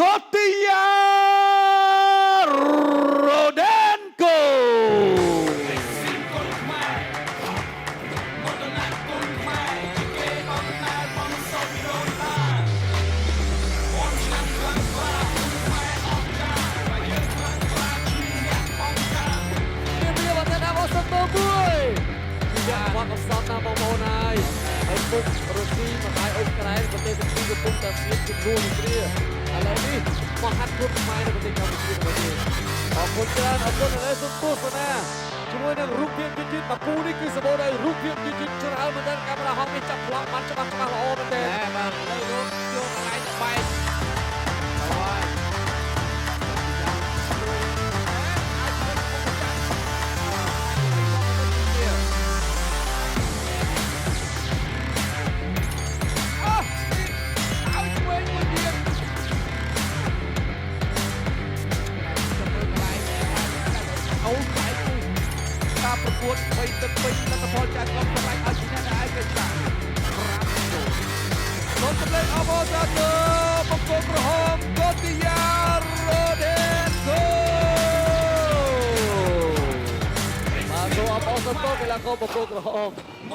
Kotia Rodenko កំសត់ណាបងប្អូនហើយហើយពុករុស្ស៊ីមកហើយអ៊ុយក្រែនប្រទេសទាំងពីរកំពុងតែមានជំនួសគ្នាឥឡូវនេះមកហាត់គុតខ្មែរនៅប្រទេសកម្ពុជារបស់យើងអរគុណច្រើនអរគុណឥឡូវសូមទស្សនាជាមួយនឹងរូបភាពយឺតៗមកគូនេះគឺសម្បូរដោយរូបភាពយឺតៗច្រើនមែនទែនកាមេរ៉ាហងនេះចាប់ប្លង់បានច្បាស់ល្អមែនទែនបាទឥឡូវយកកន្លែងទៅបែកប្រកួត3ទឹកពេញលទ្ធផលចាក់កំសម្រាប់ឲ្យឈ្នះដែរគេចាក់5លោកសម្លេងអបអរសាទរបង្គោលក្រហមកូទីយ៉ារ៉ូដេនកូបាទសូមអបអរសាទរកីឡាករបង្គោលក្រហម